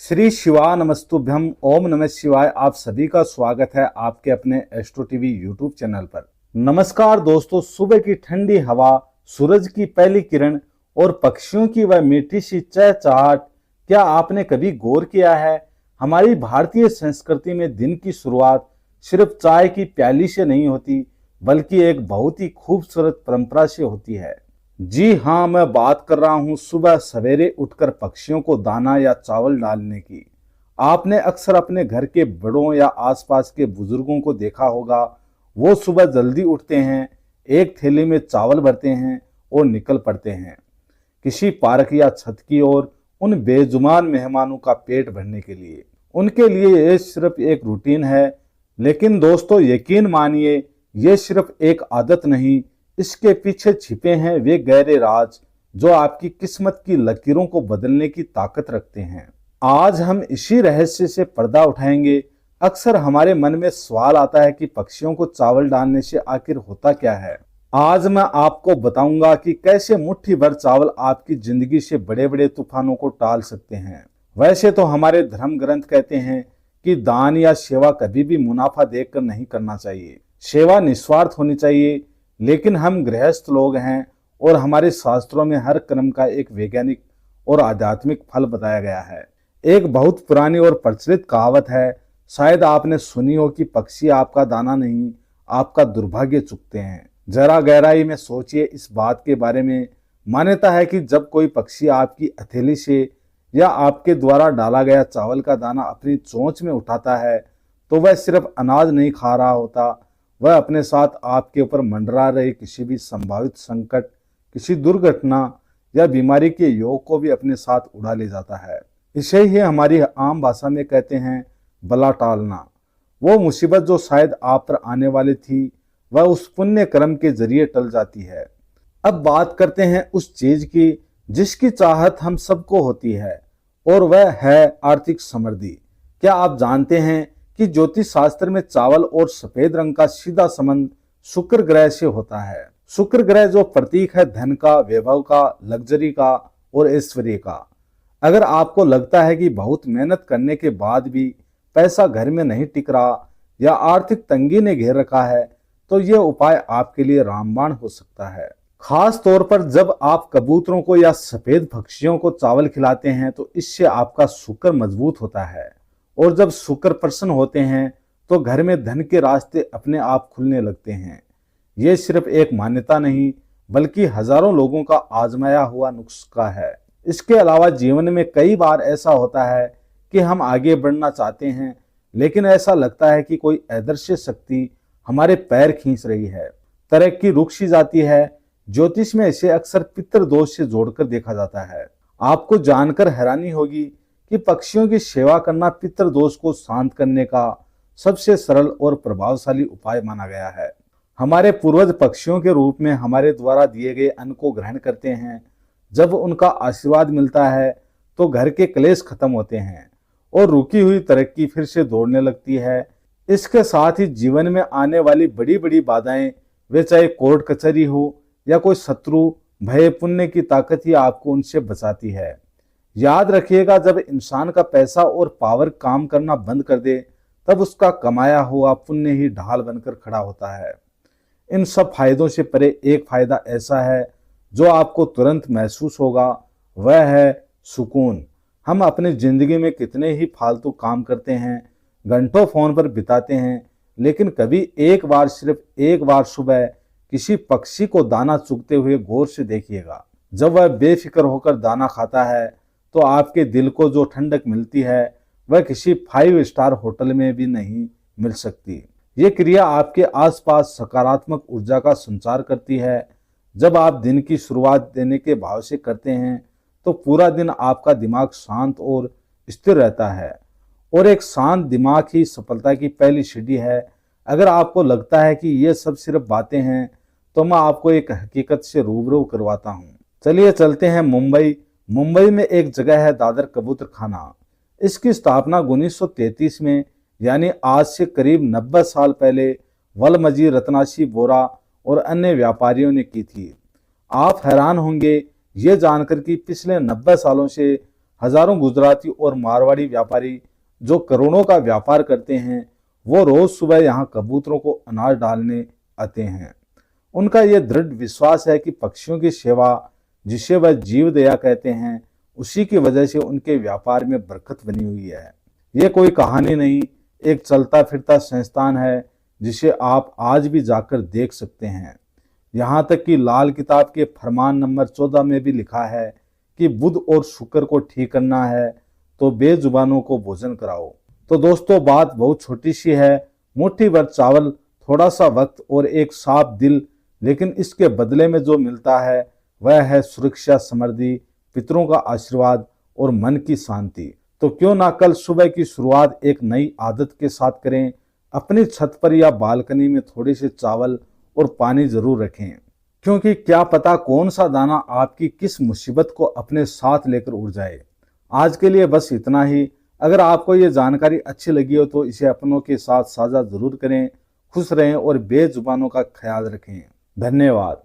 श्री शिवा नमस्तुभ्यम। ओम नमः शिवाय। आप सभी का स्वागत है आपके अपने एस्ट्रो टीवी यूट्यूब चैनल पर। नमस्कार दोस्तों, सुबह की ठंडी हवा, सूरज की पहली किरण और पक्षियों की वह मीठी सी चहचहाट, क्या आपने कभी गौर किया है हमारी भारतीय संस्कृति में दिन की शुरुआत सिर्फ चाय की प्याली से नहीं होती, बल्कि एक बहुत ही खूबसूरत परंपरा से होती है। जी हाँ, मैं बात कर रहा हूँ सुबह सवेरे उठकर पक्षियों को दाना या चावल डालने की। आपने अक्सर अपने घर के बड़ों या आसपास के बुजुर्गों को देखा होगा, वो सुबह जल्दी उठते हैं, एक थैली में चावल भरते हैं और निकल पड़ते हैं किसी पार्क या छत की ओर, उन बेजुबान मेहमानों का पेट भरने के लिए। उनके लिए ये सिर्फ एक रूटीन है, लेकिन दोस्तों यकीन मानिए, ये सिर्फ एक आदत नहीं, इसके पीछे छिपे हैं वे गहरे राज जो आपकी किस्मत की लकीरों को बदलने की ताकत रखते हैं। आज हम इसी रहस्य से पर्दा उठाएंगे। अक्सर हमारे मन में सवाल आता है कि पक्षियों को चावल डालने से आखिर होता क्या है। आज मैं आपको बताऊंगा कि कैसे मुट्ठी भर चावल आपकी जिंदगी से बड़े बड़े तूफानों को टाल सकते हैं। वैसे तो हमारे धर्म ग्रंथ कहते हैं कि दान या सेवा कभी भी मुनाफा देखकर नहीं करना चाहिए, सेवा निस्वार्थ होनी चाहिए। लेकिन हम गृहस्थ लोग हैं और हमारे शास्त्रों में हर कर्म का एक वैज्ञानिक और आध्यात्मिक फल बताया गया है। एक बहुत पुरानी और प्रचलित कहावत है, शायद आपने सुनी हो कि पक्षी आपका दाना नहीं, आपका दुर्भाग्य चुगते हैं। जरा गहराई में सोचिए इस बात के बारे में। मान्यता है कि जब कोई पक्षी आपकी हथेली से या आपके द्वारा डाला गया चावल का दाना अपनी चोंच में उठाता है, तो वह सिर्फ अनाज नहीं खा रहा होता, वह अपने साथ आपके ऊपर मंडरा रहे किसी भी संभावित संकट, किसी दुर्घटना या बीमारी के योग को भी अपने साथ उड़ा ले जाता है। इसे ही हमारी आम भाषा में कहते हैं बला टालना। वो मुसीबत जो शायद आप पर आने वाली थी, वह उस पुण्य कर्म के जरिए टल जाती है। अब बात करते हैं उस चीज की जिसकी चाहत हम सबको होती है, और वह है आर्थिक समृद्धि। क्या आप जानते हैं कि ज्योतिष शास्त्र में चावल और सफेद रंग का सीधा संबंध शुक्र ग्रह से होता है। शुक्र ग्रह जो प्रतीक है धन का, वैभव का, लग्जरी का और ऐश्वर्य का। अगर आपको लगता है कि बहुत मेहनत करने के बाद भी पैसा घर में नहीं टिक रहा या आर्थिक तंगी ने घेर रखा है, तो यह उपाय आपके लिए रामबाण हो सकता है। खास तौर पर जब आप कबूतरों को या सफेद पक्षियों को चावल खिलाते हैं, तो इससे आपका शुक्र मजबूत होता है, और जब शुक्र प्रसन्न होते हैं तो घर में धन के रास्ते अपने आप खुलने लगते हैं। ये सिर्फ एक मान्यता नहीं, बल्कि हजारों लोगों का आजमाया हुआ नुस्खा है। इसके अलावा जीवन में कई बार ऐसा होता है कि हम आगे बढ़ना चाहते हैं, लेकिन ऐसा लगता है कि कोई अदृश्य शक्ति हमारे पैर खींच रही है, तरक्की रुक सी जाती है। ज्योतिष में इसे अक्सर पितृदोष से जोड़कर देखा जाता है। आपको जानकर हैरानी होगी कि पक्षियों की सेवा करना पितृदोष को शांत करने का सबसे सरल और प्रभावशाली उपाय माना गया है। हमारे पूर्वज पक्षियों के रूप में हमारे द्वारा दिए गए अन्न को ग्रहण करते हैं। जब उनका आशीर्वाद मिलता है तो घर के क्लेश खत्म होते हैं और रुकी हुई तरक्की फिर से दौड़ने लगती है। इसके साथ ही जीवन में आने वाली बड़ी बड़ी बाधाएं, वे चाहे कोर्ट कचहरी हो या कोई शत्रु, भय, पुण्य की ताकत ही आपको उनसे बचाती है। याद रखिएगा, जब इंसान का पैसा और पावर काम करना बंद कर दे, तब उसका कमाया हुआ पुण्य ही ढाल बनकर खड़ा होता है। इन सब फायदों से परे एक फायदा ऐसा है जो आपको तुरंत महसूस होगा, वह है सुकून। हम अपनी जिंदगी में कितने ही फालतू काम करते हैं, घंटों फोन पर बिताते हैं, लेकिन कभी एक बार, सिर्फ एक बार सुबह किसी पक्षी को दाना चुगते हुए गौर से देखिएगा। जब वह बेफिक्र होकर दाना खाता है, तो आपके दिल को जो ठंडक मिलती है, वह किसी 5 स्टार होटल में भी नहीं मिल सकती। ये क्रिया आपके आसपास सकारात्मक ऊर्जा का संचार करती है। जब आप दिन की शुरुआत देने के भाव से करते हैं, तो पूरा दिन आपका दिमाग शांत और स्थिर रहता है, और एक शांत दिमाग ही सफलता की पहली सीढ़ी है। अगर आपको लगता है कि ये सब सिर्फ बातें हैं, तो मैं आपको एक हकीकत से रूबरू करवाता हूँ। चलिए चलते हैं मुंबई। मुंबई में एक जगह है दादर कबूतर खाना। इसकी स्थापना 1933 में, यानी आज से करीब 90 साल पहले वलमजी रत्नाशी बोरा और अन्य व्यापारियों ने की थी। आप हैरान होंगे ये जानकर कि पिछले 90 सालों से हजारों गुजराती और मारवाड़ी व्यापारी जो करोड़ों का व्यापार करते हैं, वो रोज सुबह यहाँ कबूतरों को अनाज डालने आते हैं। उनका यह दृढ़ विश्वास है कि पक्षियों की सेवा, जिसे वह जीव दया कहते हैं, उसी की वजह से उनके व्यापार में बरकत बनी हुई है। ये कोई कहानी नहीं, एक चलता फिरता संस्थान है जिसे आप आज भी जाकर देख सकते हैं। यहाँ तक कि लाल किताब के फरमान नंबर 14 में भी लिखा है कि बुध और शुक्र को ठीक करना है तो बेजुबानों को भोजन कराओ। तो दोस्तों, बात बहुत छोटी सी है, मुट्ठी भर चावल, थोड़ा सा वक्त और एक साफ दिल, लेकिन इसके बदले में जो मिलता है वह है सुरक्षा, समृद्धि, पितरों का आशीर्वाद और मन की शांति। तो क्यों ना कल सुबह की शुरुआत एक नई आदत के साथ करें। अपनी छत पर या बालकनी में थोड़े से चावल और पानी जरूर रखें, क्योंकि क्या पता कौन सा दाना आपकी किस मुसीबत को अपने साथ लेकर उड़ जाए। आज के लिए बस इतना ही। अगर आपको ये जानकारी अच्छी लगी हो तो इसे अपनों के साथ साझा जरूर करें। खुश रहें और बेजुबानों का ख्याल रखें। धन्यवाद।